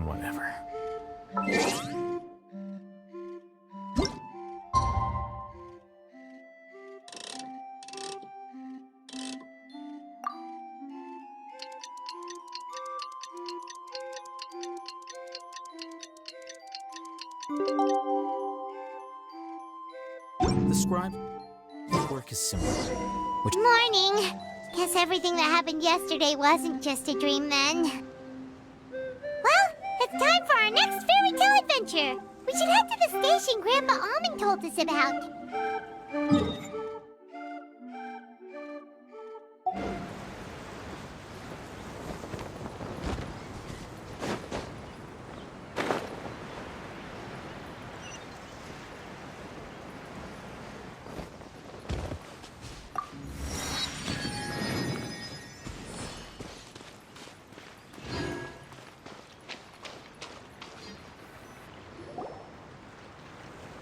Whatever. The scribe, his work is similar. Morning. Guess everything that happened yesterday wasn't just a dream then. Well, it's time for our next fairy tale adventure. We should head to the station Grandpa Almond told us about.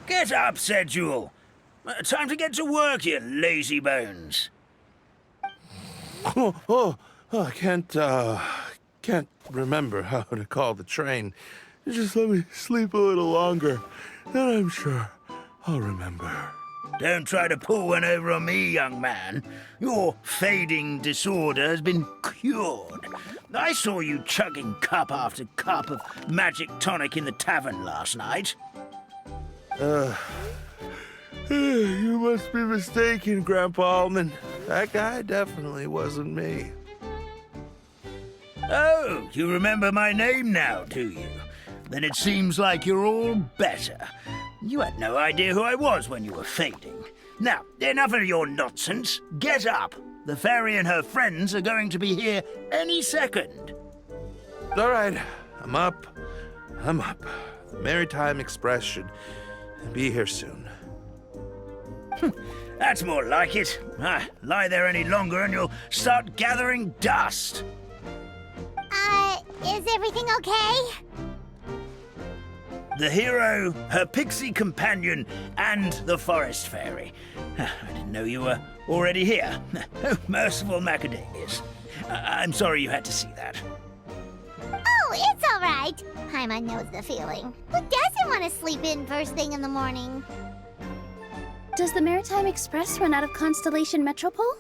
Get up, said Jewel. Time to get to work, you lazy bones. I can't remember how to call the train. Just let me sleep a little longer, then I'm sure I'll remember. Don't try to pull one over on me, young man. Your fading disorder has been cured. I saw you chugging cup after cup of magic tonic in the tavern last night. You must be mistaken, Grandpa Almond. That guy definitely wasn't me. Oh, you remember my name now, do you? Then it seems like you're all better. You had no idea who I was when you were fading. Now, enough of your nonsense. Get up. The fairy and her friends are going to be here any second. All right, I'm up. The Maritime Express should be here soon. That's more like it. Lie there any longer and you'll start gathering dust. Is everything okay? The hero, her pixie companion, and the forest fairy. I didn't know you were already here. Oh, merciful macadamias. I'm sorry you had to see that. Oh, it's all right. Paimon knows the feeling. Who doesn't want to sleep in first thing in the morning? Does the Maritime Express run out of Constellation Metropole?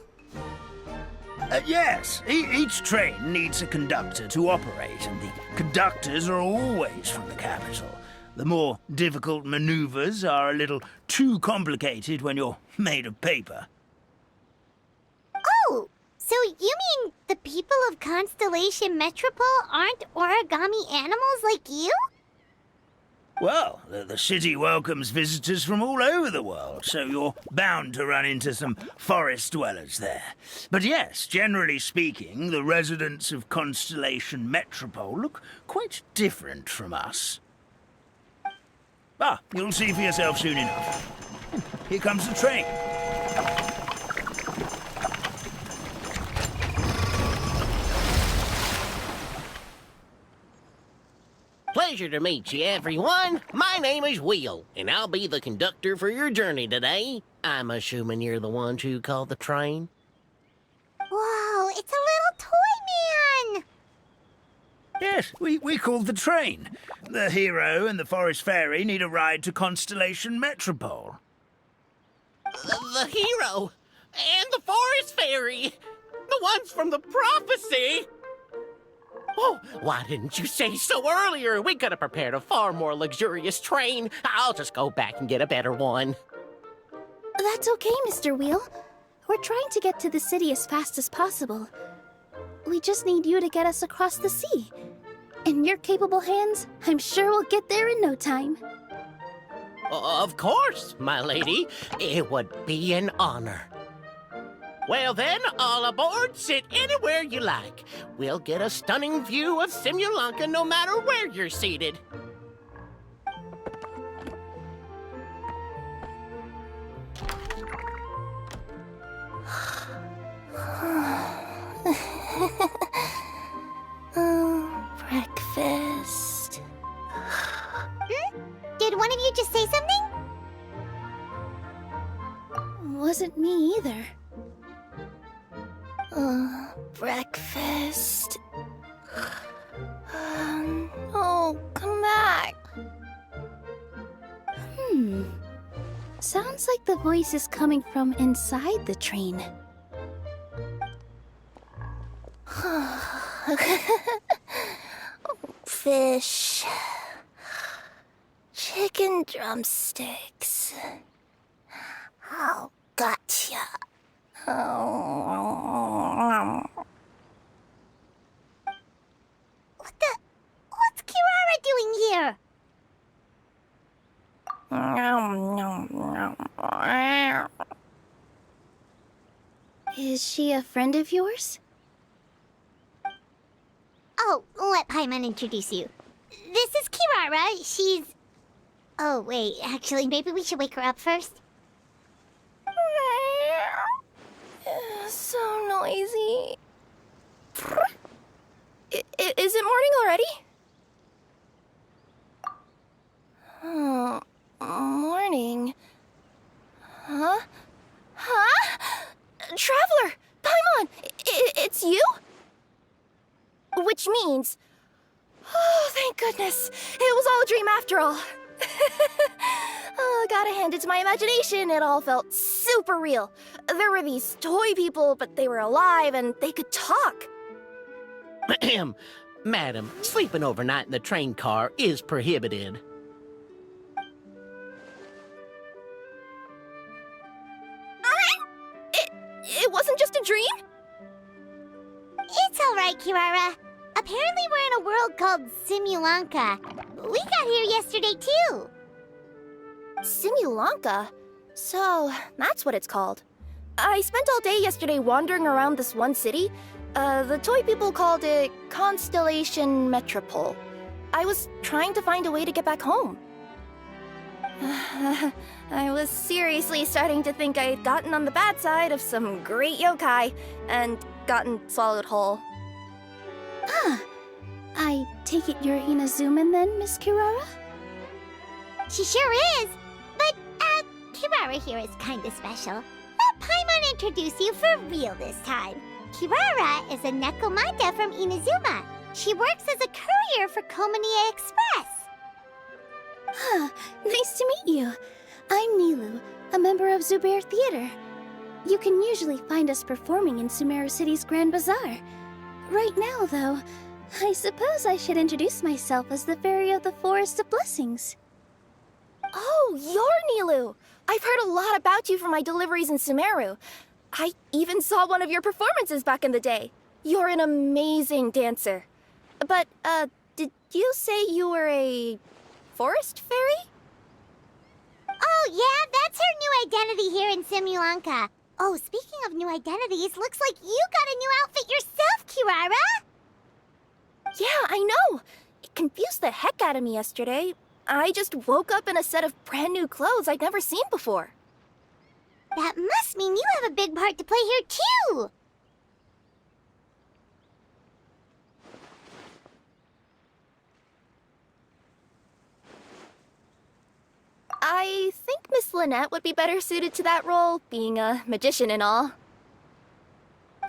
Yes, each train needs a conductor to operate, and the conductors are always from the capital. The more difficult maneuvers are a little too complicated when you're made of paper. Oh, so you mean the people of Constellation Metropole aren't origami animals like you? Well, the city welcomes visitors from all over the world, so you're bound to run into some forest dwellers there. But yes, generally speaking, the residents of Constellation Metropole look quite different from us. You'll see for yourself soon enough. Here comes the train. Pleasure to meet you, everyone. My name is Will, and I'll be the conductor for your journey today. I'm assuming you're the ones who called the train? Whoa, it's a little toy man! Yes, we called the train. The hero and the forest fairy need a ride to Constellation Metropole. The hero and the forest fairy, the ones from the prophecy. Oh, why didn't you say so earlier? We could have prepared a far more luxurious train. I'll just go back and get a better one. That's okay, Mr. Wheel. We're trying to get to the city as fast as possible. We just need you to get us across the sea. In your capable hands, I'm sure we'll get there in no time. Of course, my lady. It would be an honor. Well then, all aboard, sit anywhere you like. We'll get a stunning view of Simulanka no matter where you're seated. Breakfast. Did one of you just say something? Wasn't me either. Breakfast. Oh, come back. Sounds like the voice is coming from inside the train. Fish. Chicken drumsticks. Oh, gotcha. What's Kirara doing here? Is she a friend of yours? Oh, let Paimon introduce you. This is Kirara. She's... Oh, wait. Actually, maybe we should wake her up first. So noisy. Is it morning already? Oh, morning. Huh? Traveler! Paimon! It's you? Which means... Oh, thank goodness. It was all a dream after all. Oh, gotta hand it to my imagination. It all felt super real. There were these toy people, but they were alive and they could talk. Ahem. Madam, sleeping overnight in the train car is prohibited. It wasn't just a dream? It's all right, Kirara. Apparently we're in a world called Simulanka. We got here yesterday, too. Simulanka? So, that's what it's called. I spent all day yesterday wandering around this one city. The toy people called it Constellation Metropole. I was trying to find a way to get back home. I was seriously starting to think I'd gotten on the bad side of some great yokai and gotten swallowed whole. I take it you're Inazuman then, Miss Kirara? She sure is. But, Kirara here is kinda special. Let Paimon introduce you for real this time. Kirara is a Nekomata from Inazuma. She works as a courier for Komanie Express. Nice to meet you. I'm Nilu, a member of Zubair Theater. You can usually find us performing in Sumeru City's Grand Bazaar. Right now, though, I suppose I should introduce myself as the Fairy of the Forest of Blessings. Oh, you're Nilu! I've heard a lot about you from my deliveries in Sumeru. I even saw one of your performances back in the day. You're an amazing dancer. But, did you say you were a forest fairy? Oh, yeah, that's her new identity here in Simulanka. Oh, speaking of new identities, looks like you got a new outfit yourself, Kirara! Yeah, I know! It confused the heck out of me yesterday. I just woke up in a set of brand new clothes I'd never seen before. That must mean you have a big part to play here, too! I think Miss Lynette would be better suited to that role, being a magician and all.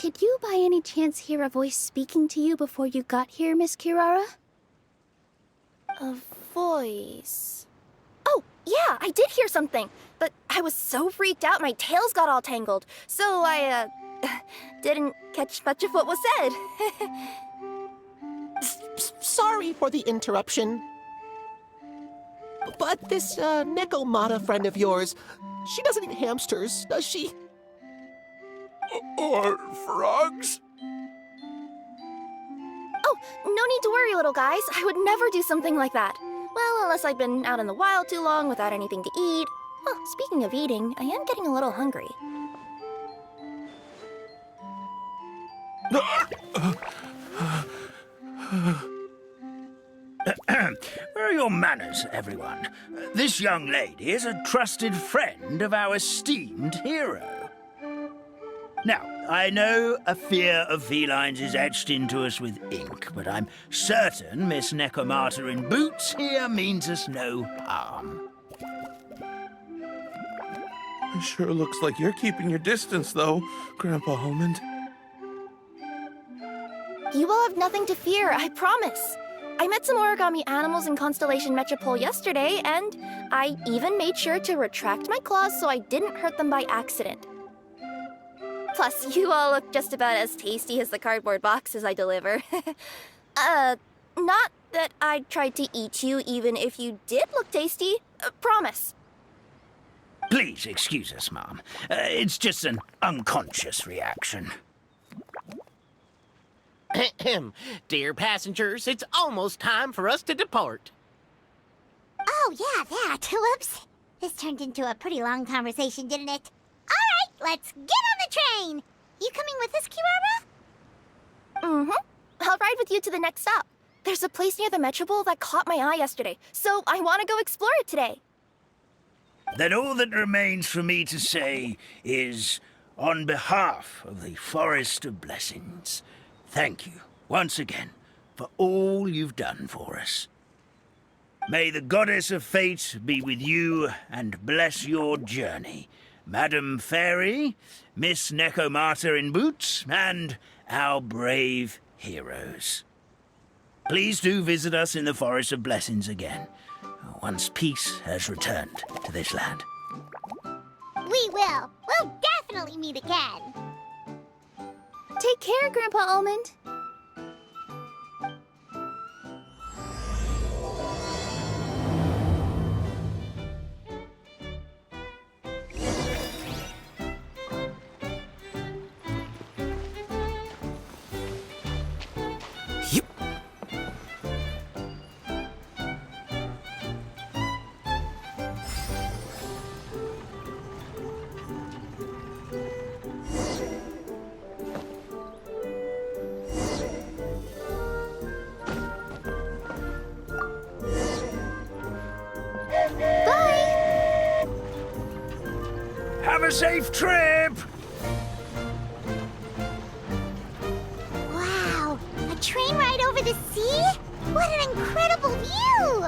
Did you by any chance hear a voice speaking to you before you got here, Miss Kirara? A voice... Oh, yeah, I did hear something, but I was so freaked out my tails got all tangled, so I, didn't catch much of what was said. Sorry for the interruption. But this, Nekomata friend of yours, she doesn't eat hamsters, does she? Or frogs? Oh, no need to worry, little guys. I would never do something like that. Well, unless I've been out in the wild too long without anything to eat. Oh, speaking of eating, I am getting a little hungry. Where are your manners, everyone? This young lady is a trusted friend of our esteemed hero. Now, I know a fear of felines is etched into us with ink, but I'm certain Miss Nekomata in boots here means us no harm. It sure looks like you're keeping your distance, though, Grandpa Almond. You will have nothing to fear, I promise. I met some origami animals in Constellation Metropole yesterday, and I even made sure to retract my claws so I didn't hurt them by accident. Plus, you all look just about as tasty as the cardboard boxes I deliver. Not that I tried to eat you even if you did look tasty. Promise. Please excuse us, Mom. It's just an unconscious reaction. Dear passengers, it's almost time for us to depart. Oh, yeah, that. Whoops. This turned into a pretty long conversation, didn't it? All right, let's get on the train. You coming with us, Kirara? Mm-hmm. I'll ride with you to the next stop. There's a place near the Metropole that caught my eye yesterday, so I want to go explore it today. Then all that remains for me to say is, on behalf of the Forest of Blessings, thank you, once again, for all you've done for us. May the Goddess of Fate be with you and bless your journey, Madam Fairy, Miss Nekomata in boots, and our brave heroes. Please do visit us in the Forest of Blessings again, once peace has returned to this land. We will. We'll definitely meet again. Take care, Grandpa Almond. Have a safe trip! Wow, a train ride over the sea? What an incredible view!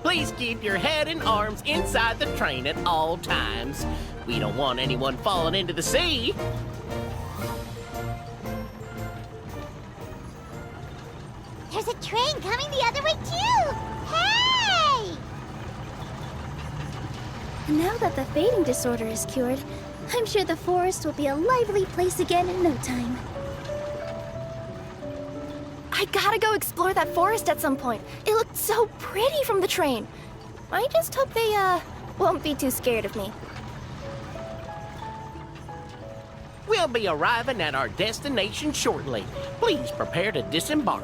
Please keep your head and arms inside the train at all times. We don't want anyone falling into the sea. There's a train coming the other way too! Hey! Now that the fading disorder is cured, I'm sure the forest will be a lively place again in no time. I gotta go explore that forest at some point. It looked so pretty from the train. I just hope they, won't be too scared of me. We'll be arriving at our destination shortly. Please prepare to disembark.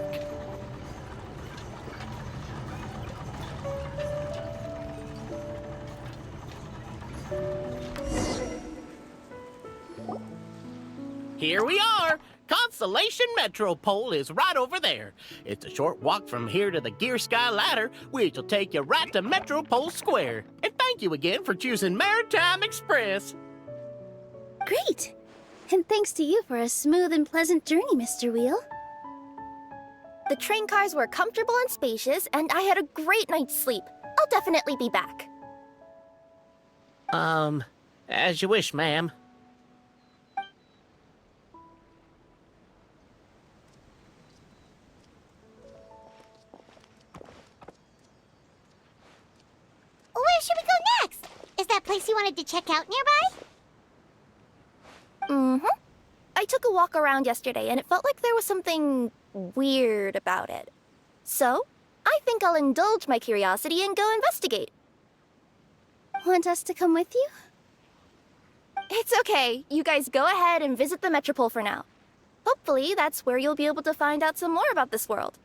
Here we are! Constellation Metropole is right over there. It's a short walk from here to the Gear Sky Ladder, which will take you right to Metropole Square. And thank you again for choosing Maritime Express. Great! And thanks to you for a smooth and pleasant journey, Mr. Wheel. The train cars were comfortable and spacious, and I had a great night's sleep. I'll definitely be back. As you wish, ma'am. Where should we go next? Is that place you wanted to check out nearby? Mm-hmm. I took a walk around yesterday, and it felt like there was something weird about it. So, I think I'll indulge my curiosity and go investigate. Want us to come with you? It's okay. You guys go ahead and visit the Metropole for now. Hopefully, that's where you'll be able to find out some more about this world.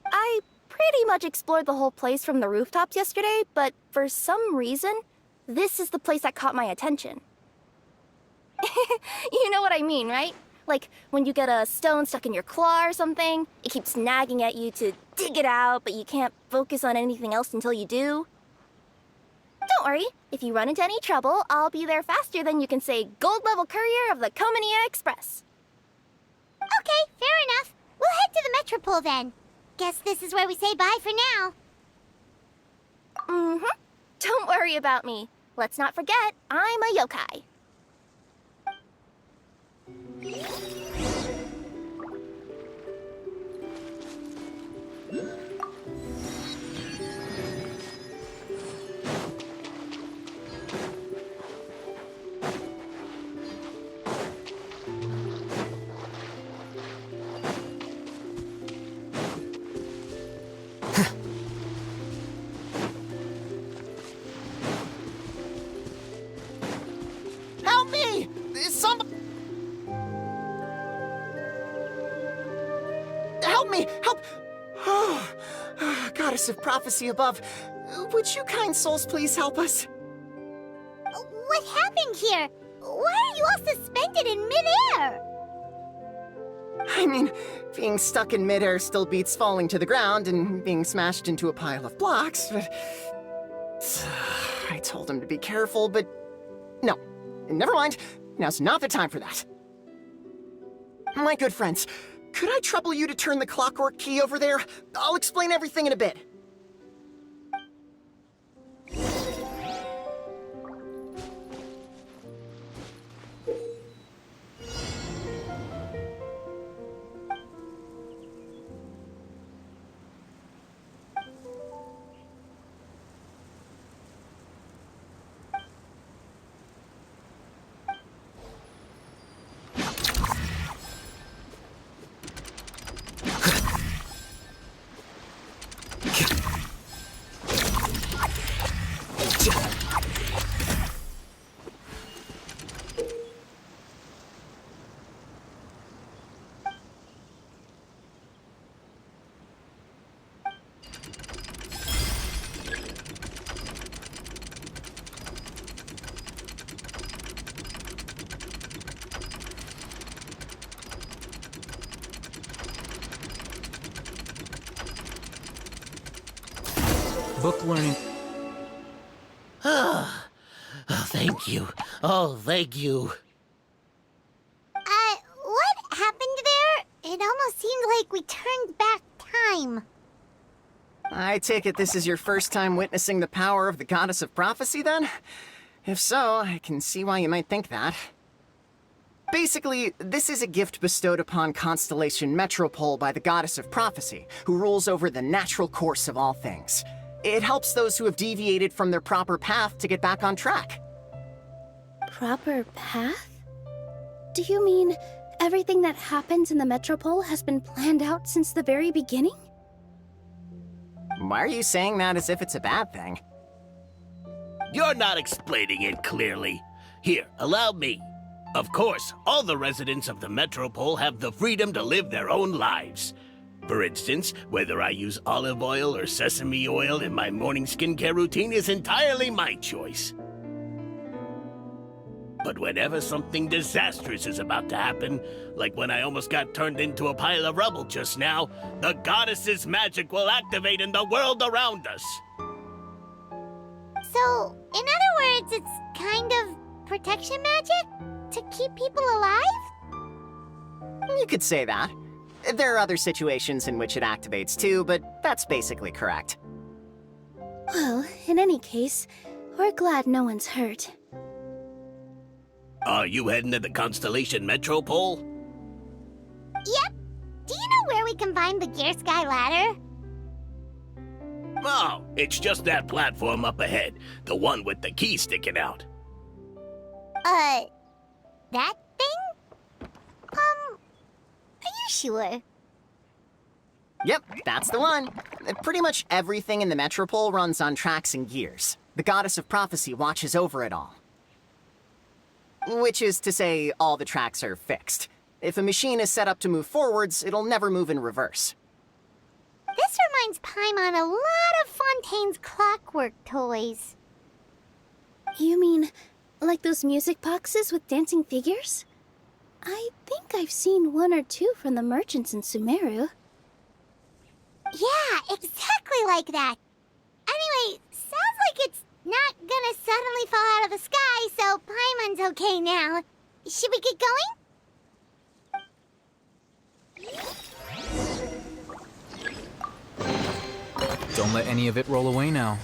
I pretty much explored the whole place from the rooftops yesterday, but for some reason, this is the place that caught my attention. You know what I mean, right? Like, when you get a stone stuck in your claw or something, it keeps nagging at you to dig it out, but you can't focus on anything else until you do. Don't worry, if you run into any trouble, I'll be there faster than you can say gold-level courier of the Comania Express. Okay, fair enough. We'll head to the Metropole then. Guess this is where we say bye for now. Mm-hmm. Don't worry about me. Let's not forget, I'm a yokai. Some... Help me! Help! Oh, Goddess of Prophecy above, would you kind souls please help us? What happened here? Why are you all suspended in midair? I mean, being stuck in midair still beats falling to the ground and being smashed into a pile of blocks, but... I told him to be careful, but... No. Never mind. Now's not the time for that. My good friends, could I trouble you to turn the clockwork key over there? I'll explain everything in a bit. Book learning. Oh, thank you. Oh, thank you. What happened there? It almost seemed like we turned back time. I take it this is your first time witnessing the power of the Goddess of Prophecy, then? If so, I can see why you might think that. Basically, this is a gift bestowed upon Constellation Metropole by the Goddess of Prophecy, who rules over the natural course of all things. It helps those who have deviated from their proper path to get back on track. Proper path? Do you mean everything that happens in the Metropole has been planned out since the very beginning? Why are you saying that as if it's a bad thing? You're not explaining it clearly. Here, allow me. Of course, all the residents of the Metropole have the freedom to live their own lives. For instance, whether I use olive oil or sesame oil in my morning skincare routine is entirely my choice. But whenever something disastrous is about to happen, like when I almost got turned into a pile of rubble just now, the goddess's magic will activate in the world around us. So, in other words, it's kind of protection magic? To keep people alive? You could say that. There are other situations in which it activates too, but that's basically correct. Well, in any case, we're glad no one's hurt. Are you heading to the Constellation Metropole? Yep. Do you know where we can find the Gear Sky ladder? Oh, it's just that platform up ahead. The one with the key sticking out. That thing? Are you sure? Yep, that's the one. Pretty much everything in the Metropole runs on tracks and gears. The Goddess of Prophecy watches over it all. Which is to say, all the tracks are fixed. If a machine is set up to move forwards, it'll never move in reverse. This reminds Paimon a lot of Fontaine's clockwork toys. You mean, like those music boxes with dancing figures? I think I've seen one or two from the merchants in Sumeru. Yeah, exactly like that. Anyway, sounds like it's not gonna suddenly fall out of the sky, so Paimon's okay now. Should we get going? Don't let any of it roll away now.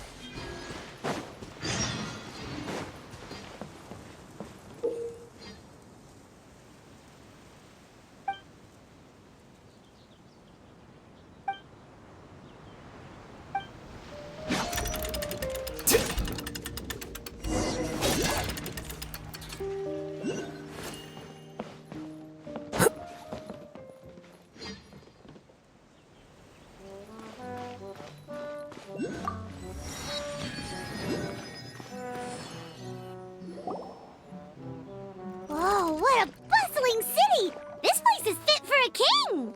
what a bustling city! This place is fit for a king!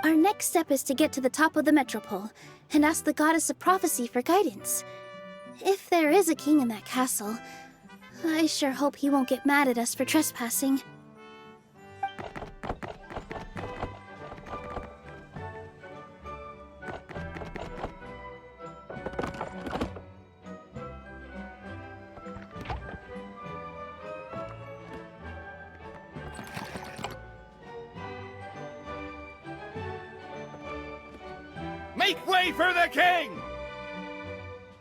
Our next step is to get to the top of the metropole and ask the Goddess of Prophecy for guidance. If there is a king in that castle, I sure hope he won't get mad at us for trespassing. Make way for the king!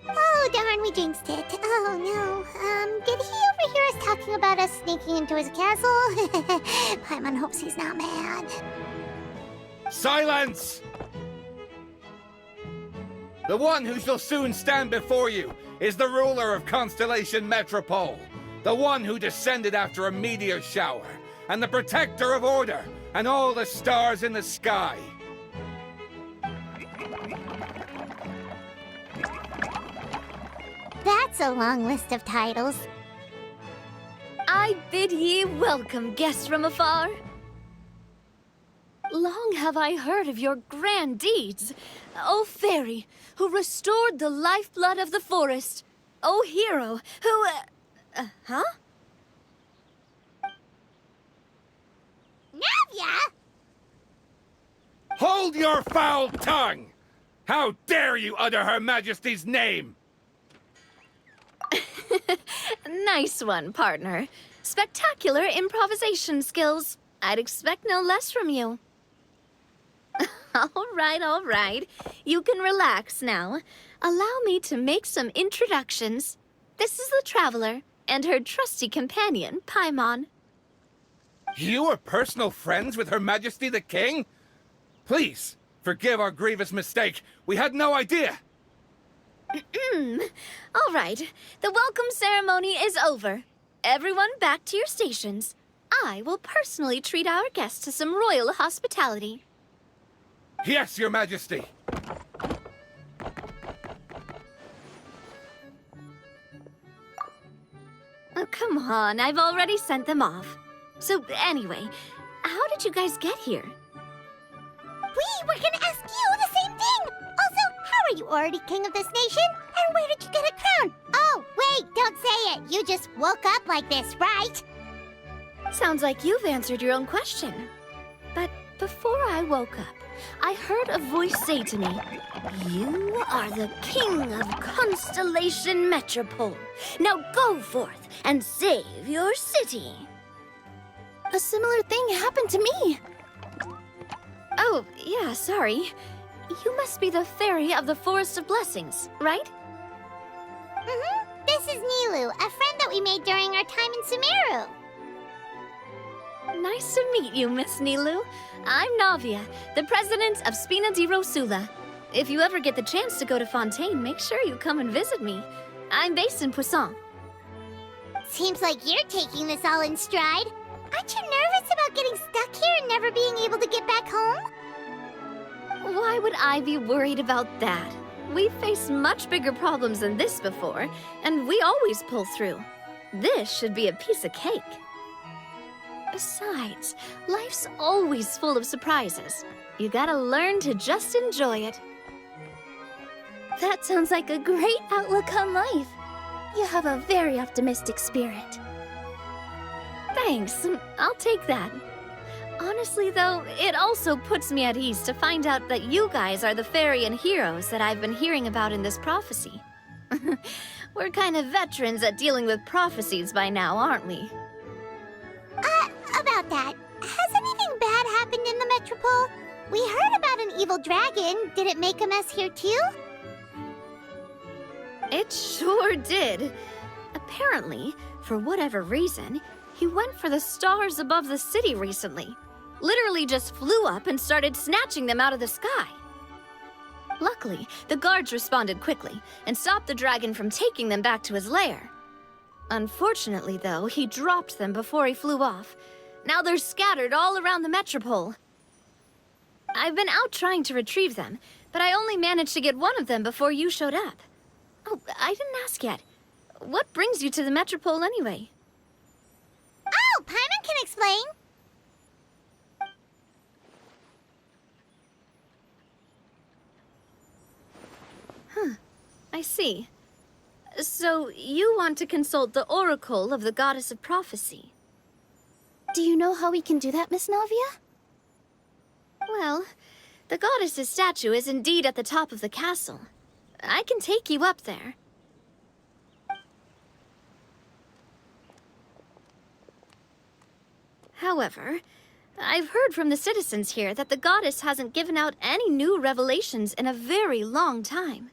Oh, darn, we jinxed it. Oh, no. Did he overhear us talking about us sneaking into his castle? Paimon hopes he's not mad. Silence! The one who shall soon stand before you is the ruler of Constellation Metropole, the one who descended after a meteor shower, and the protector of order and all the stars in the sky. That's a long list of titles. I bid ye welcome, guests from afar. Long have I heard of your grand deeds, O fairy, who restored the lifeblood of the forest, O hero, who... huh? Navia! Hold your foul tongue! How dare you utter Her Majesty's name? Nice one, partner. Spectacular improvisation skills. I'd expect no less from you. All right. You can relax now. Allow me to make some introductions. This is the Traveler, and her trusty companion, Paimon. You are personal friends with Her Majesty the King? Please, forgive our grievous mistake. We had no idea. All right, the welcome ceremony is over. Everyone back to your stations. I will personally treat our guests to some royal hospitality. Yes, Your Majesty. Oh, come on, I've already sent them off. So anyway, how did you guys get here? We were gonna ask you the same thing! Also, how are you already king of this nation? And where did you get a crown? Oh, wait, don't say it. You just woke up like this, right? Sounds like you've answered your own question. But before I woke up, I heard a voice say to me, "You are the king of Constellation Metropole. Now go forth and save your city." A similar thing happened to me. Oh, yeah, sorry. You must be the fairy of the Forest of Blessings, right? This is Nilu, a friend that we made during our time in Sumeru. Nice to meet you, Miss Nilu. I'm Navia, the president of Spina di Rosula. If you ever get the chance to go to Fontaine, make sure you come and visit me. I'm based in Poisson. Seems like you're taking this all in stride. Aren't you nervous about getting stuck here and never being able to get back home? Why would I be worried about that? We've faced much bigger problems than this before, and we always pull through. This should be a piece of cake. Besides, life's always full of surprises. You gotta learn to just enjoy it. That sounds like a great outlook on life. You have a very optimistic spirit. Thanks, I'll take that. Honestly, though, it also puts me at ease to find out that you guys are the fairy and heroes that I've been hearing about in this prophecy. We're kind of veterans at dealing with prophecies by now, aren't we? About that, has anything bad happened in the Metropole? We heard about an evil dragon. Did it make a mess here too? It sure did. Apparently, for whatever reason, he went for the stars above the city recently. Literally just flew up and started snatching them out of the sky. Luckily, the guards responded quickly and stopped the dragon from taking them back to his lair. Unfortunately, though, he dropped them before he flew off. Now they're scattered all around the Metropole. I've been out trying to retrieve them, but I only managed to get one of them before you showed up. Oh, I didn't ask yet. what brings you to the Metropole anyway? Oh, Paimon can explain. I see. So, you want to consult the Oracle of the Goddess of Prophecy? Do you know how we can do that, Miss Navia? Well, the goddess's statue is indeed at the top of the castle. I can take you up there. However, I've heard from the citizens here that the goddess hasn't given out any new revelations in a very long time.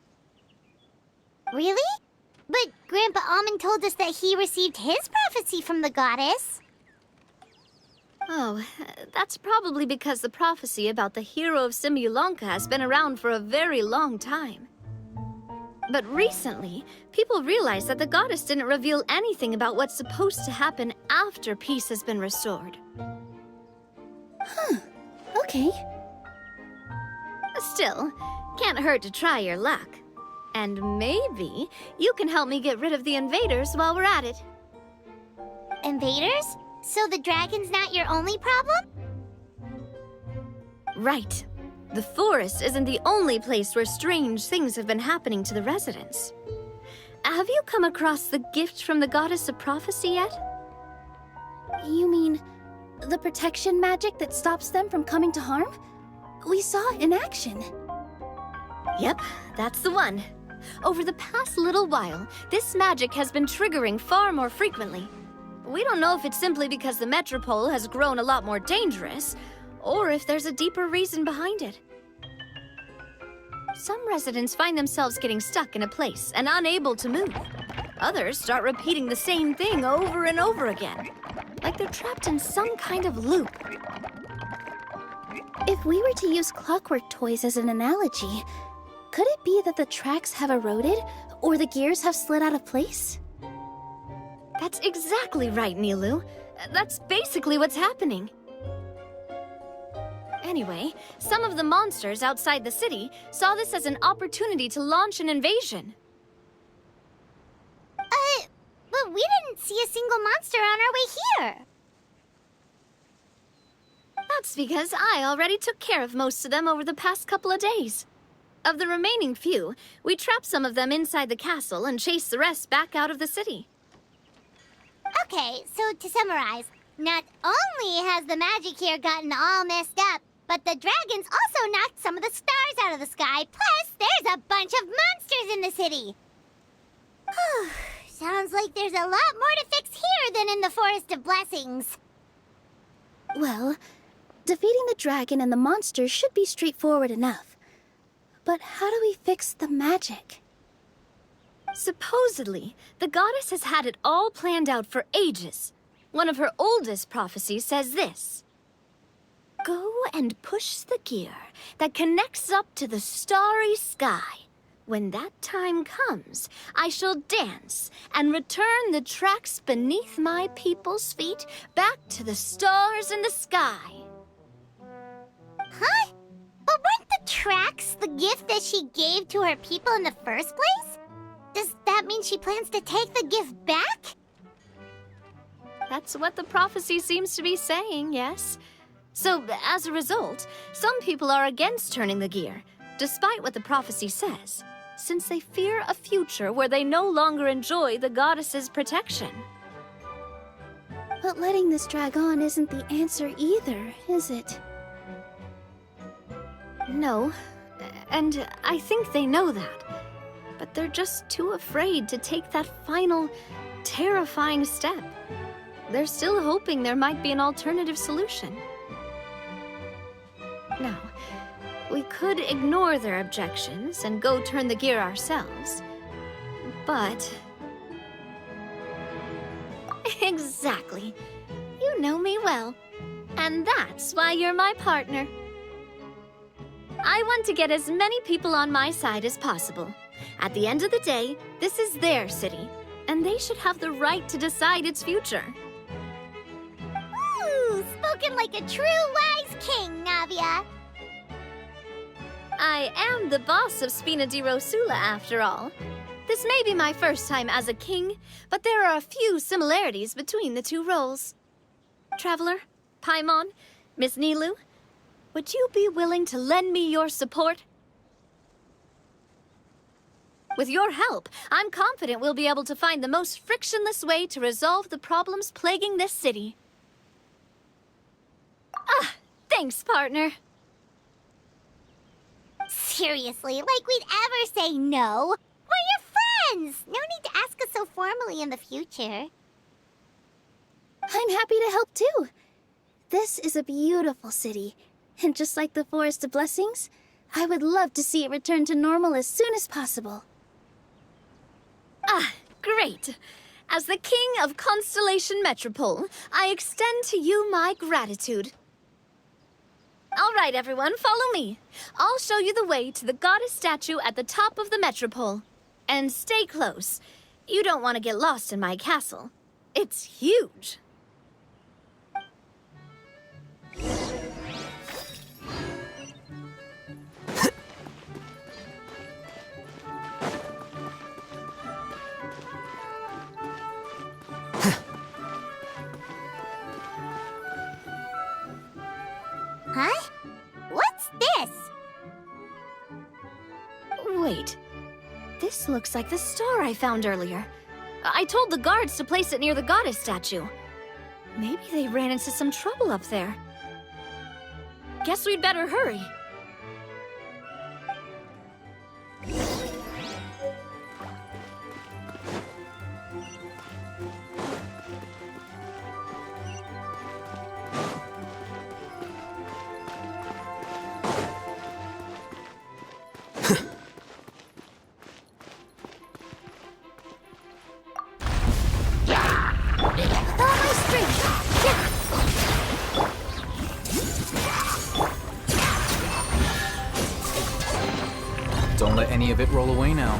Really? But Grandpa Almond told us that he received his prophecy from the goddess. Oh, that's probably because the prophecy about the hero of Simulanka has been around for a very long time. But recently, people realized that the goddess didn't reveal anything about what's supposed to happen after peace has been restored. Okay. Still, can't hurt to try your luck. And maybe you can help me get rid of the invaders while we're at it. Invaders? So the dragon's not your only problem? Right. The forest isn't the only place where strange things have been happening to the residents. Have you come across the gift from the Goddess of Prophecy yet? You mean the protection magic that stops them from coming to harm? We saw it in action. Yep, that's the one. Over the past little while, this magic has been triggering far more frequently. We don't know if it's simply because the Metropole has grown a lot more dangerous, or if there's a deeper reason behind it. Some residents find themselves getting stuck in a place and unable to move. Others start repeating the same thing over and over again, like they're trapped in some kind of loop. If we were to use clockwork toys as an analogy, could it be that the tracks have eroded, or the gears have slid out of place? That's exactly right, Nilu. That's basically what's happening. Anyway, some of the monsters outside the city saw this as an opportunity to launch an invasion. But we didn't see a single monster on our way here. That's because I already took care of most of them over the past couple of days. Of the remaining few, we trapped some of them inside the castle and chased the rest back out of the city. Okay, so to summarize, not only has the magic here gotten all messed up, but the dragons also knocked some of the stars out of the sky, plus there's a bunch of monsters in the city. Sounds like there's a lot more to fix here than in the Forest of Blessings. Well, defeating the dragon and the monsters should be straightforward enough. But how do we fix the magic? Supposedly, the goddess has had it all planned out for ages. One of her oldest prophecies says this: "Go and push the gear that connects up to the starry sky. When that time comes, I shall dance and return the tracks beneath my people's feet back to the stars in the sky." Huh? But weren't the tracks the gift that she gave to her people in the first place? Does that mean she plans to take the gift back? That's what the prophecy seems to be saying, yes. So, as a result, some people are against turning the gear, despite what the prophecy says, since they fear a future where they no longer enjoy the goddess's protection. But letting this drag on isn't the answer either, is it? No, and I think they know that. But they're just too afraid to take that final, terrifying step. They're still hoping there might be an alternative solution. Now, we could ignore their objections and go turn the gear ourselves, but... Exactly. You know me well. And that's why you're my partner. I want to get as many people on my side as possible. At the end of the day, this is their city, and they should have the right to decide its future. Ooh, spoken like a true wise king, Navia. I am the boss of Spina di Rosula, after all. This may be my first time as a king, but there are a few similarities between the two roles. Traveler, Paimon, Miss Nilu, would you be willing to lend me your support? With your help, I'm confident we'll be able to find the most frictionless way to resolve the problems plaguing this city. Ah, thanks, partner. Seriously, like we'd ever say no. We're your friends! No need to ask us so formally in the future. I'm happy to help too. This is a beautiful city, and just like the Forest of Blessings, I would love to see it return to normal as soon as possible. Ah, great. As the king of Constellation Metropole, I extend to you my gratitude. All right, everyone, follow me. I'll show you the way to the goddess statue at the top of the Metropole. And stay close. You don't want to get lost in my castle. It's huge. Huh? What's this? Wait. This looks like the star I found earlier. I told the guards to place it near the goddess statue. Maybe they ran into some trouble up there. Guess we'd better hurry. Don't let any of it roll away now.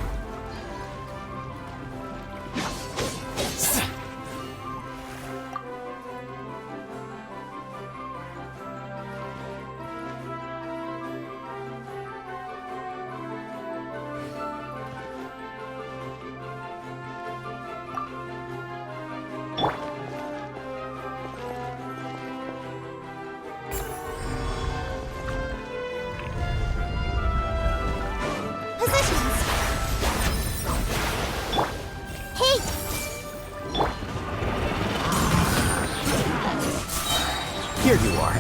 Here you are.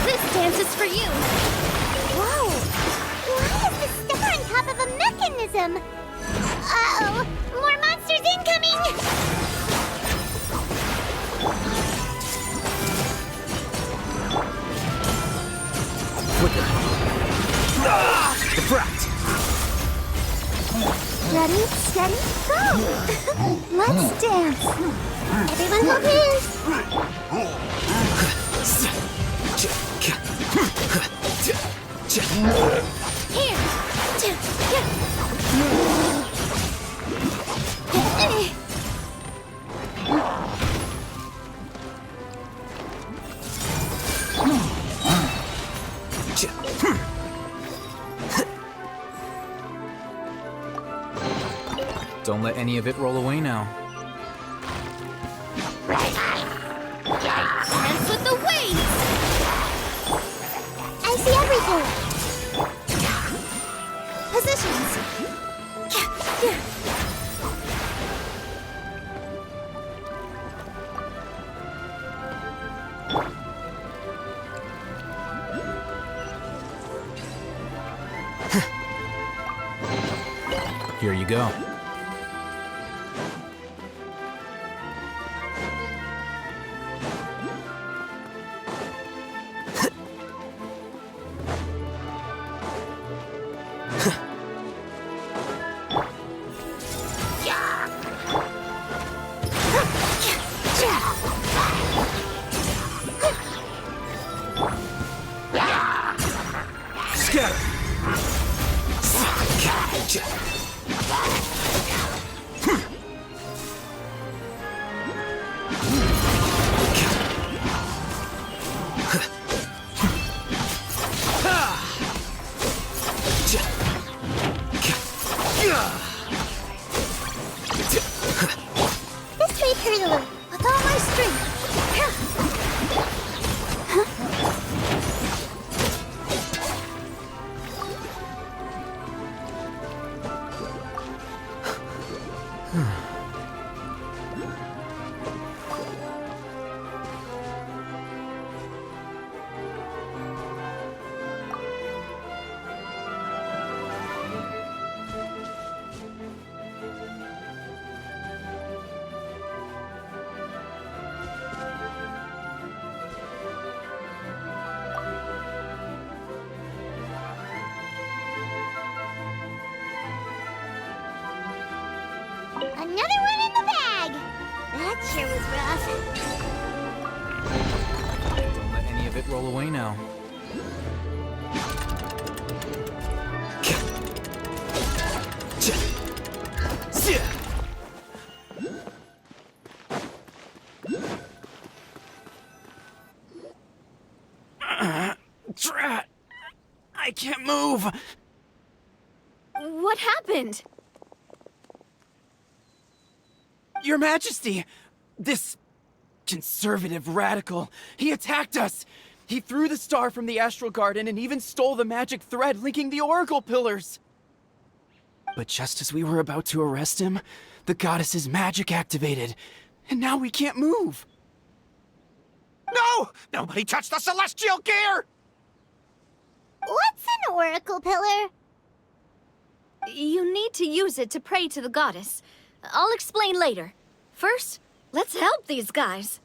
This dance is for you. Whoa! Why is the star on top of a mechanism? Uh-oh! More monsters incoming! Flicker. The brat. Ready, steady, go! Let's dance! Everyone hold hands! Here. Don't let any of it roll away now. Dance with the waves. I see everything! Positions! Here you go. Scatter! Another one in the bag! That sure was rough. Don't let any of it roll away now. Drat! I can't move! What happened? Your Majesty! This conservative radical, he attacked us! He threw the star from the Astral Garden and even stole the magic thread linking the Oracle Pillars! But just as we were about to arrest him, the goddess's magic activated, and now we can't move! No! Nobody touched the celestial gear! What's an oracle pillar? You need to use it to pray to the goddess. I'll explain later. First, let's help these guys.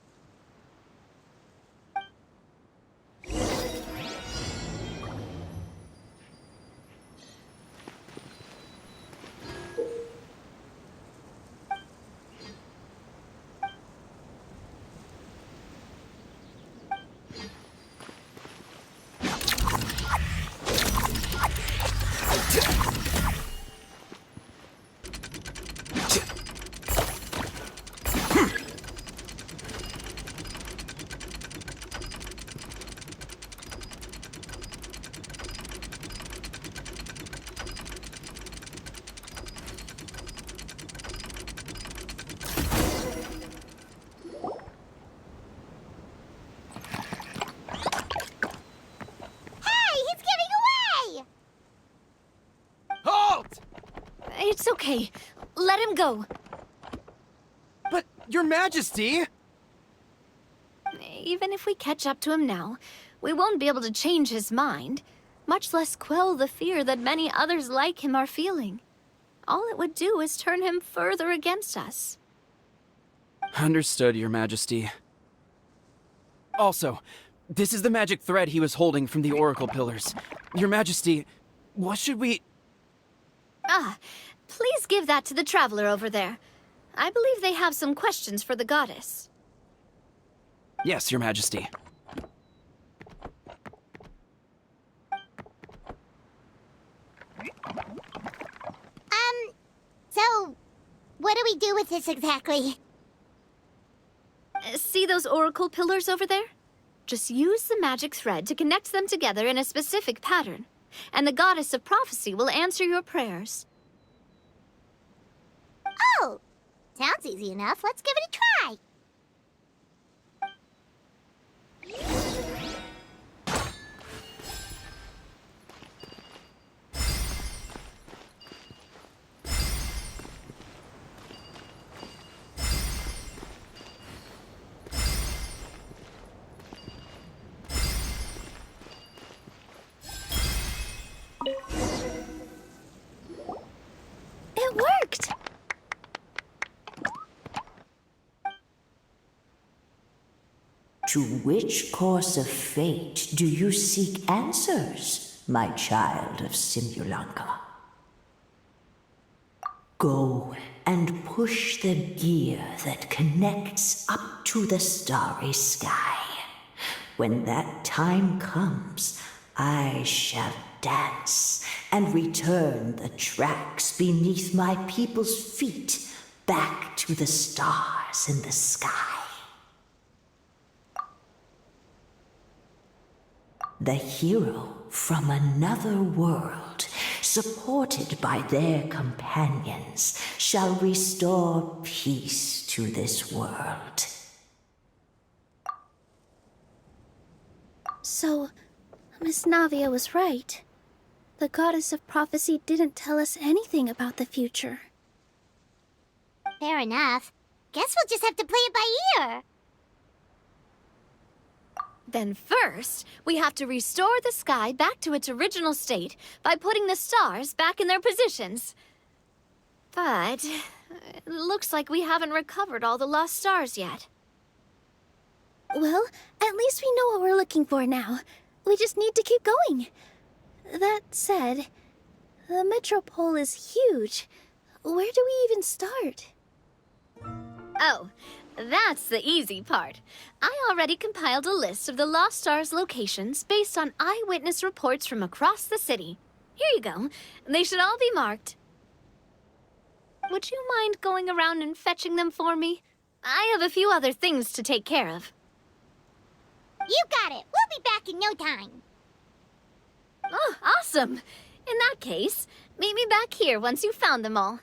It's okay. Let him go. But, Your Majesty! Even if we catch up to him now, we won't be able to change his mind, much less quell the fear that many others like him are feeling. All it would do is turn him further against us. Understood, Your Majesty. Also, this is the magic thread he was holding from the Oracle Pillars. Your Majesty, what should we... Please give that to the traveler over there. I believe they have some questions for the goddess. Yes, Your Majesty. So, what do we do with this exactly? See those oracle pillars over there? Just use the magic thread to connect them together in a specific pattern, and the goddess of prophecy will answer your prayers. Oh! Sounds easy enough. Let's give it a try. It worked! To which course of fate do you seek answers, my child of Simulanka? Go and push the gear that connects up to the starry sky. When that time comes, I shall dance and return the tracks beneath my people's feet back to the stars in the sky. The hero from another world, supported by their companions, shall restore peace to this world. So, Miss Navia was right. The goddess of prophecy didn't tell us anything about the future. Fair enough. Guess we'll just have to play it by ear. Then first, we have to restore the sky back to its original state by putting the stars back in their positions. But it looks like we haven't recovered all the lost stars yet. Well, at least we know what we're looking for now. We just need to keep going. That said, the metropole is huge. Where do we even start? Oh, that's the easy part. I already compiled a list of the Lost Stars locations based on eyewitness reports from across the city. Here you go. They should all be marked. Would you mind going around and fetching them for me? I have a few other things to take care of. You got it. We'll be back in no time. Oh, awesome. In that case, meet me back here once you've found them all.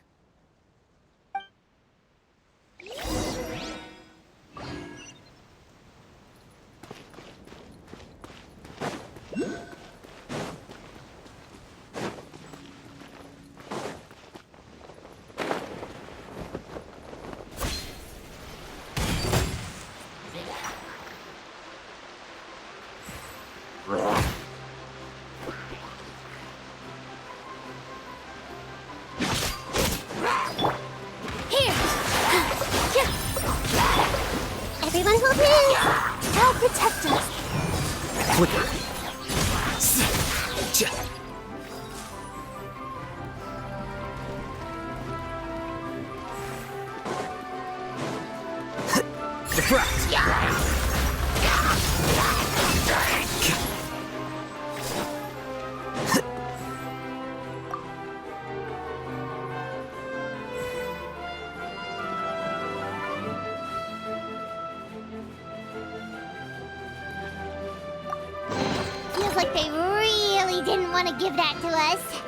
Everyone hold hands. Help protect us. Feels like they really didn't want to give that to us.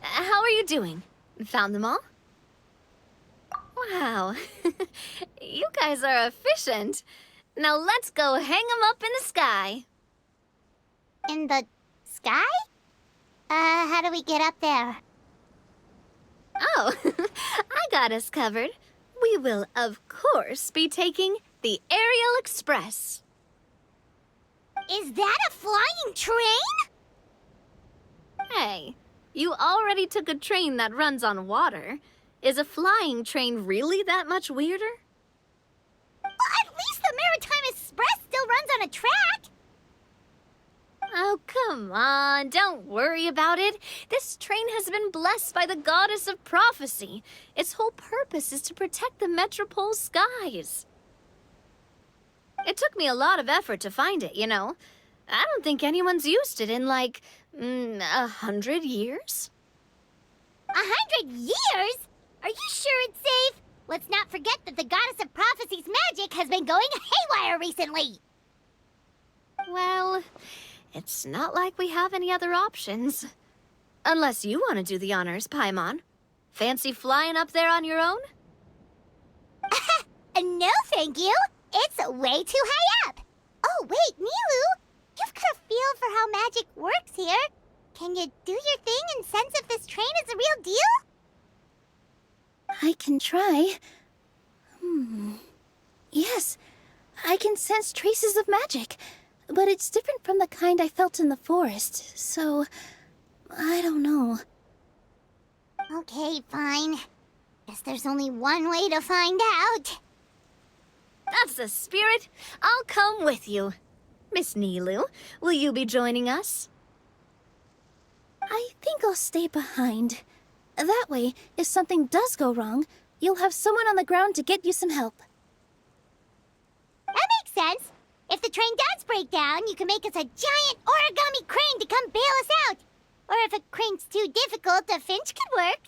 How are you doing? Found them all? Wow. You guys are efficient. Now let's go hang them up in the sky. In the sky? How do we get up there? Oh, I got us covered. We will, of course, be taking the Aerial Express. Is that a flying train? Hey, you already took a train that runs on water. Is a flying train really that much weirder? Well, at least the Maritime Express still runs on a track. Oh, come on, don't worry about it. This train has been blessed by the goddess of prophecy. Its whole purpose is to protect the Metropole's skies. It took me a lot of effort to find it, you know. I don't think anyone's used it in, like, 100 years. 100 years? Are you sure it's safe? Let's not forget that the goddess of prophecy's magic has been going haywire recently. Well, it's not like we have any other options. Unless you want to do the honors, Paimon. Fancy flying up there on your own? No, thank you. It's way too high up. Oh, wait, Nilu. You've got a feel for how magic works here. Can you do your thing and sense if this train is the real deal? I can try. Yes, I can sense traces of magic, but it's different from the kind I felt in the forest, so I don't know. Okay, fine. Guess there's only one way to find out. That's the spirit. I'll come with you. Miss Nilu, will you be joining us? I think I'll stay behind. That way, if something does go wrong, you'll have someone on the ground to get you some help. That makes sense. If the train does break down, you can make us a giant origami crane to come bail us out. Or if a crane's too difficult, a finch could work.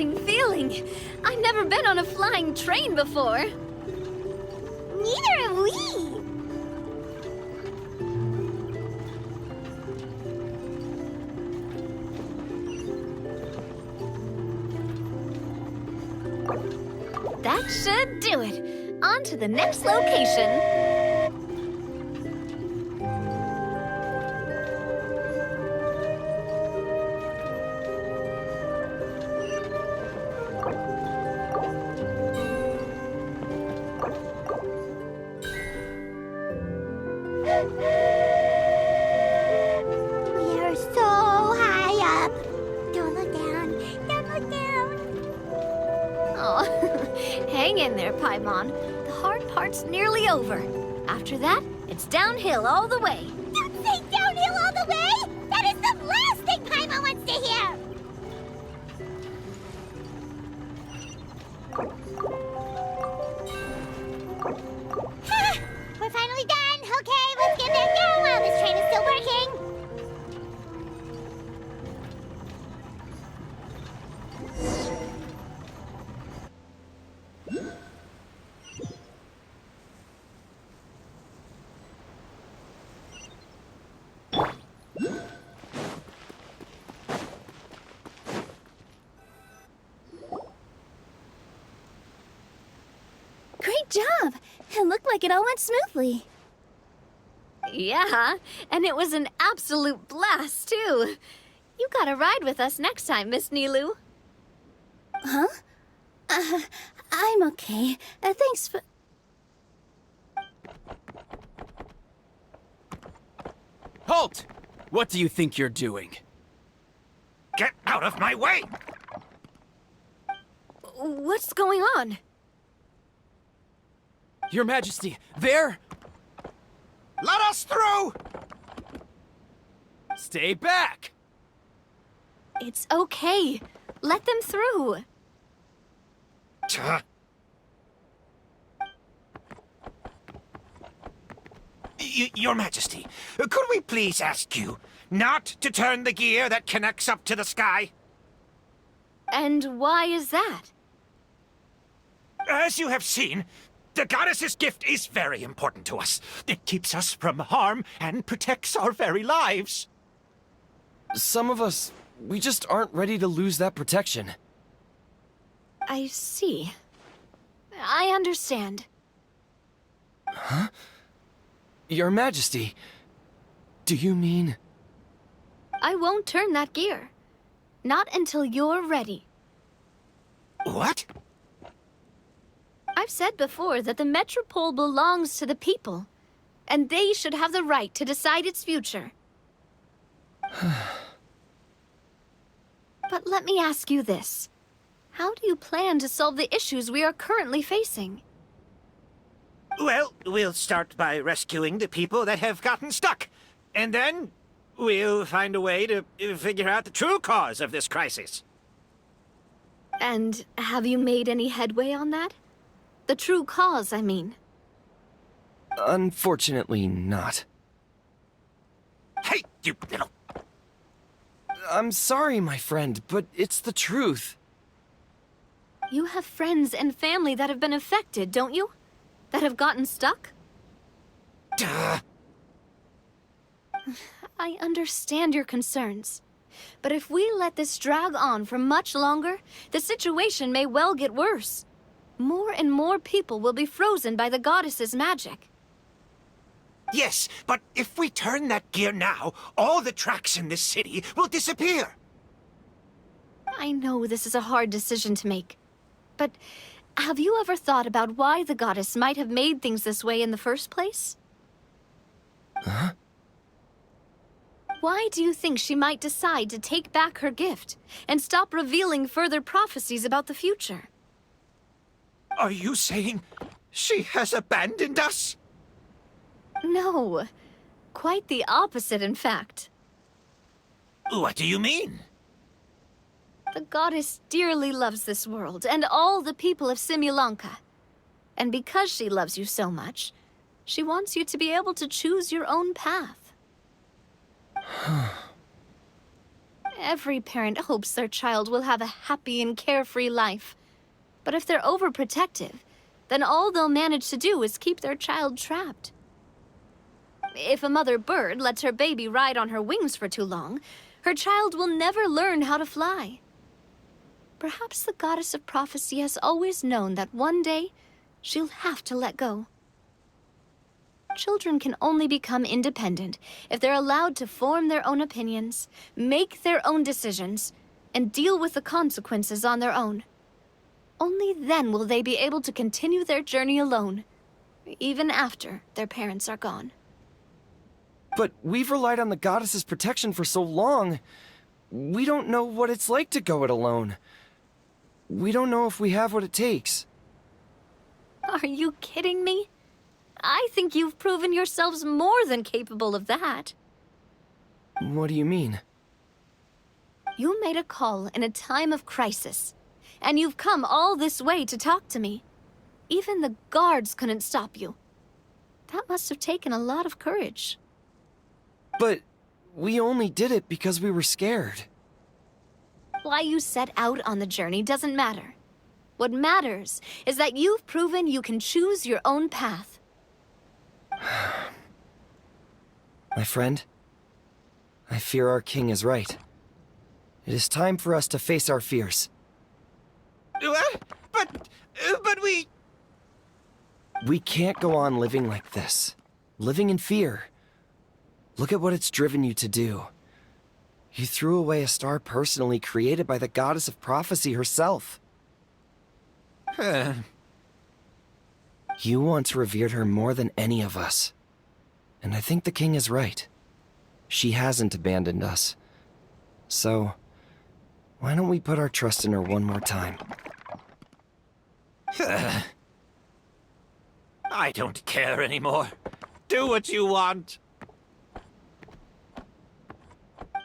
amazing feeling. I've never been on a flying train before. Neither have we. That should do it. On to the next location. We are so high up. Don't look down. Don't look down. Oh, hang in there, Paimon. The hard part's nearly over. After that, it's downhill all the way. Don't say downhill all the way. That is the last thing Paimon wants to hear. Ha! We're finally done. Okay, let's get back down while this train is still working. Great job! It looked like it all went smoothly. Yeah, and it was an absolute blast, too. You gotta ride with us next time, Miss Nilu. Huh? I'm okay. Thanks for... Halt! What do you think you're doing? Get out of my way! What's going on? Your Majesty, there! Let us through! Stay back! It's okay. Let them through. Your Majesty, could we please ask you not to turn the gear that connects up to the sky? And why is that? As you have seen, the goddess's gift is very important to us. It keeps us from harm and protects our very lives. Some of us, we just aren't ready to lose that protection. I see. I understand. Huh? Your Majesty, do you mean... I won't turn that gear. Not until you're ready. What? I've said before that the Metropole belongs to the people, and they should have the right to decide its future. But let me ask you this. How do you plan to solve the issues we are currently facing? Well, we'll start by rescuing the people that have gotten stuck. And then we'll find a way to figure out the true cause of this crisis. And have you made any headway on that? The true cause, I mean. Unfortunately not. Hey, you little... I'm sorry, my friend, but it's the truth. You have friends and family that have been affected, don't you? That have gotten stuck? Duh. I understand your concerns. But if we let this drag on for much longer, the situation may well get worse. More and more people will be frozen by the goddess's magic. Yes, but if we turn that gear now, all the tracks in this city will disappear. I know this is a hard decision to make. But have you ever thought about why the goddess might have made things this way in the first place? Huh? Why do you think she might decide to take back her gift and stop revealing further prophecies about the future? Are you saying she has abandoned us? No. Quite the opposite, in fact. What do you mean? The goddess dearly loves this world and all the people of Simulanka. And because she loves you so much, she wants you to be able to choose your own path. Every parent hopes their child will have a happy and carefree life. But if they're overprotective, then all they'll manage to do is keep their child trapped. If a mother bird lets her baby ride on her wings for too long, her child will never learn how to fly. Perhaps the goddess of prophecy has always known that one day she'll have to let go. Children can only become independent if they're allowed to form their own opinions, make their own decisions, and deal with the consequences on their own. Only then will they be able to continue their journey alone, even after their parents are gone. But we've relied on the goddess's protection for so long. We don't know what it's like to go it alone. We don't know if we have what it takes. Are you kidding me? I think you've proven yourselves more than capable of that. What do you mean? You made a call in a time of crisis, and you've come all this way to talk to me. Even the guards couldn't stop you. That must have taken a lot of courage. But we only did it because we were scared. Why you set out on the journey doesn't matter. What matters is that you've proven you can choose your own path. My friend, I fear our king is right. It is time for us to face our fears. What? But we... We can't go on living like this. Living in fear. Look at what it's driven you to do. You threw away a star personally created by the goddess of prophecy herself. You once revered her more than any of us. And I think the king is right. She hasn't abandoned us. So, why don't we put our trust in her one more time? I don't care anymore. Do what you want.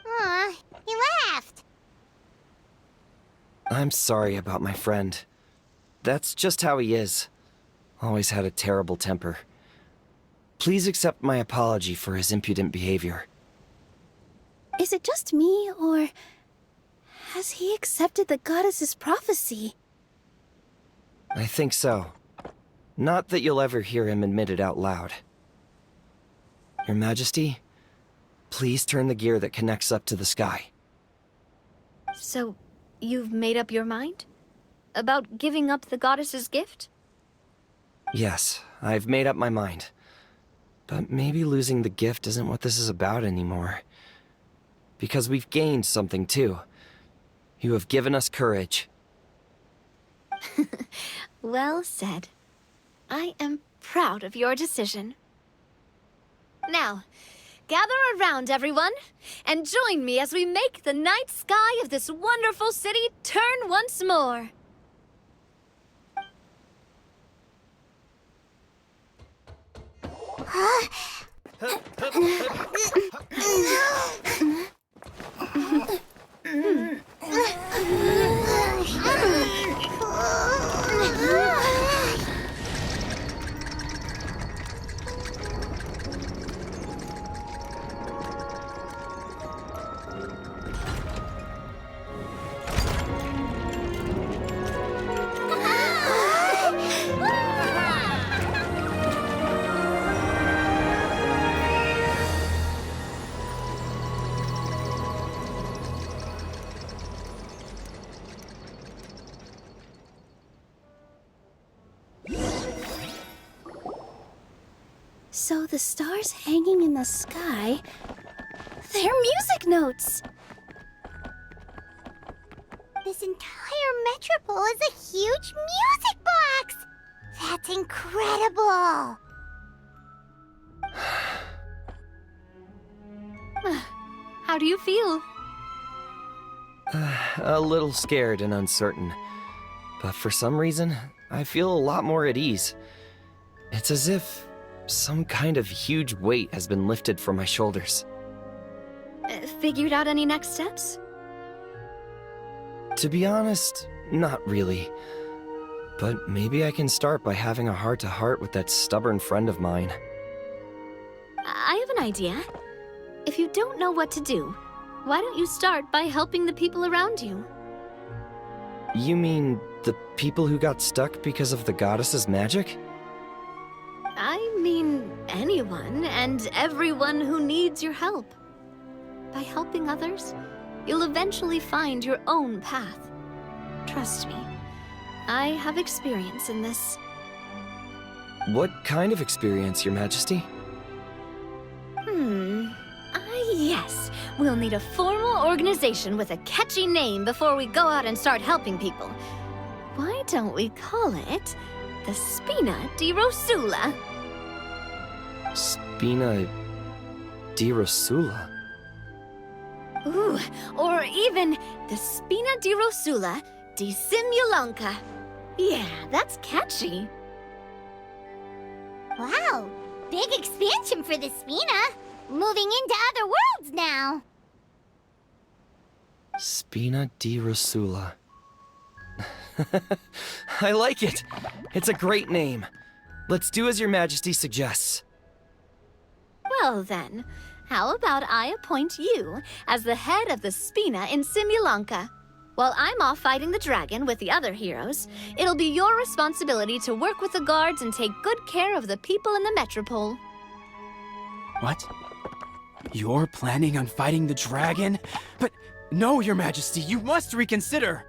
Aw, he laughed. I'm sorry about my friend. That's just how he is. Always had a terrible temper. Please accept my apology for his impudent behavior. Is it just me, or has he accepted the goddess's prophecy? I think so. Not that you'll ever hear him admit it out loud. Your Majesty, please turn the gear that connects up to the sky. So, you've made up your mind? About giving up the goddess's gift? Yes, I've made up my mind. But maybe losing the gift isn't what this is about anymore. Because we've gained something too. You have given us courage. Well said. I am proud of your decision. Now, gather around, everyone, and join me as we make the night sky of this wonderful city turn once more. So the stars hanging in the sky, they're music notes! This entire metropole is a huge music box! That's incredible! How do you feel? A little scared and uncertain. But for some reason, I feel a lot more at ease. It's as if some kind of huge weight has been lifted from my shoulders. Figured out any next steps? To be honest, not really. But maybe I can start by having a heart-to-heart with that stubborn friend of mine. I have an idea. If you don't know what to do, Why don't you start by helping the people around you? You mean the people who got stuck because of the goddess's magic? I mean anyone and everyone who needs your help. By helping others, you'll eventually find your own path. Trust me, I have experience in this. What kind of experience, Your Majesty? Yes. We'll need a formal organization with a catchy name before we go out and start helping people. Why don't we call it the Spina di Rosula? Spina di Rosula? Ooh, or even the Spina di Rosula di Simulanka. Yeah, that's catchy. Wow, big expansion for the Spina. Moving into other worlds now. Spina di Rosula. I like it. It's a great name. Let's do as Your Majesty suggests. Well then, how about I appoint you as the head of the Spina in Simulanka? While I'm off fighting the dragon with the other heroes, it'll be your responsibility to work with the guards and take good care of the people in the metropole. What? You're planning on fighting the dragon? But no, Your Majesty, you must reconsider!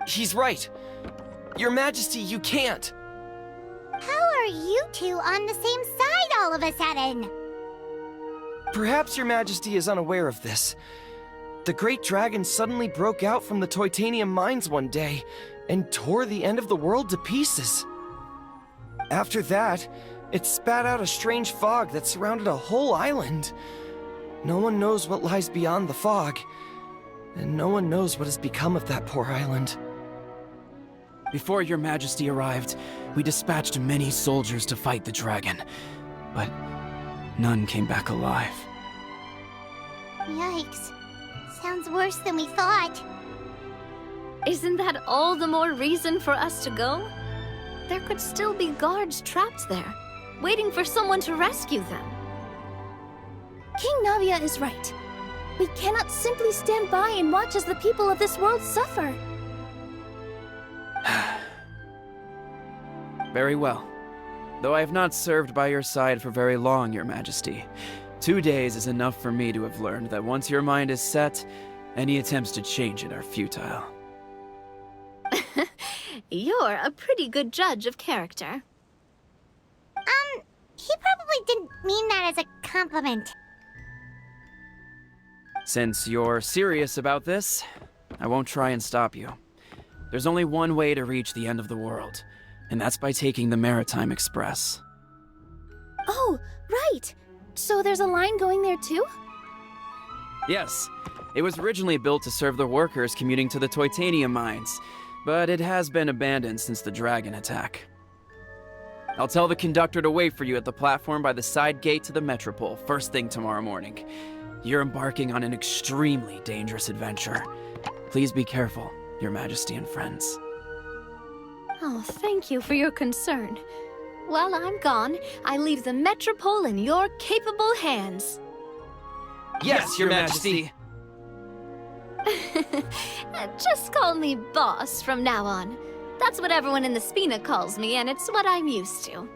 He's right. Your Majesty, you can't. How are you two on the same side all of a sudden? Perhaps Your Majesty is unaware of this. The great dragon suddenly broke out from the Titanium mines one day and tore the end of the world to pieces. After that, it spat out a strange fog that surrounded a whole island. No one knows what lies beyond the fog, and no one knows what has become of that poor island. Before Your Majesty arrived, we dispatched many soldiers to fight the dragon, but none came back alive. Yikes. Sounds worse than we thought. Isn't that all the more reason for us to go? There could still be guards trapped there, waiting for someone to rescue them. King Navia is right. We cannot simply stand by and watch as the people of this world suffer. Very well. Though I have not served by your side for very long, Your Majesty. 2 days is enough for me to have learned that once your mind is set, any attempts to change it are futile. You're a pretty good judge of character. He probably didn't mean that as a compliment. Since you're serious about this, I won't try and stop you. There's only one way to reach the end of the world, and that's by taking the Maritime Express. Oh, right! So there's a line going there too? Yes, it was originally built to serve the workers commuting to the Titanium mines, but it has been abandoned since the dragon attack. I'll tell the conductor to wait for you at the platform by the side gate to the Metropole first thing tomorrow morning. You're embarking on an extremely dangerous adventure. Please be careful, Your Majesty and friends. Oh, thank you for your concern. While I'm gone, I leave the Metropole in your capable hands. Yes, Your Majesty. Just call me boss from now on. That's what everyone in the Spina calls me, and it's what I'm used to.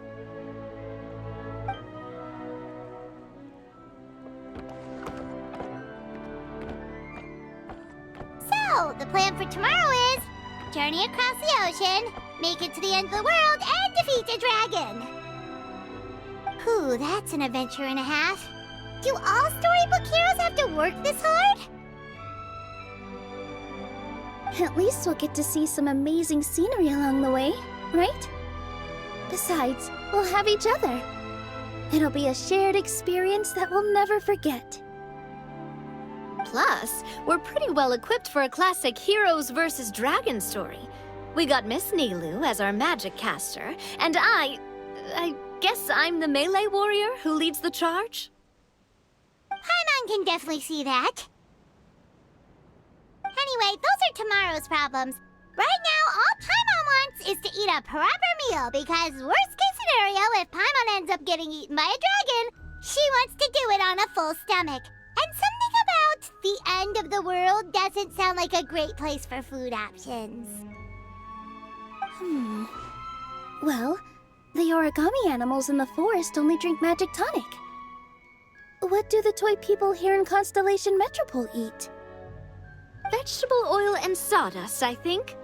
So, the plan for tomorrow is journey across the ocean, make it to the end of the world, and defeat a dragon. Whew, that's an adventure and a half. Do all storybook heroes have to work this hard? At least we'll get to see some amazing scenery along the way, right? Besides, we'll have each other. It'll be a shared experience that we'll never forget. Plus, we're pretty well equipped for a classic heroes versus dragons story. We got Miss Nilu as our magic caster, and I guess I'm the melee warrior who leads the charge? Paimon can definitely see that. Anyway, those are tomorrow's problems. Right now, all Paimon wants is to eat a proper meal, because worst case scenario, if Paimon ends up getting eaten by a dragon, she wants to do it on a full stomach. And something about The end of the world doesn't sound like a great place for food options. Well, the origami animals in the forest only drink magic tonic. What do the toy people here in Constellation Metropole eat? Vegetable oil and sawdust, I think.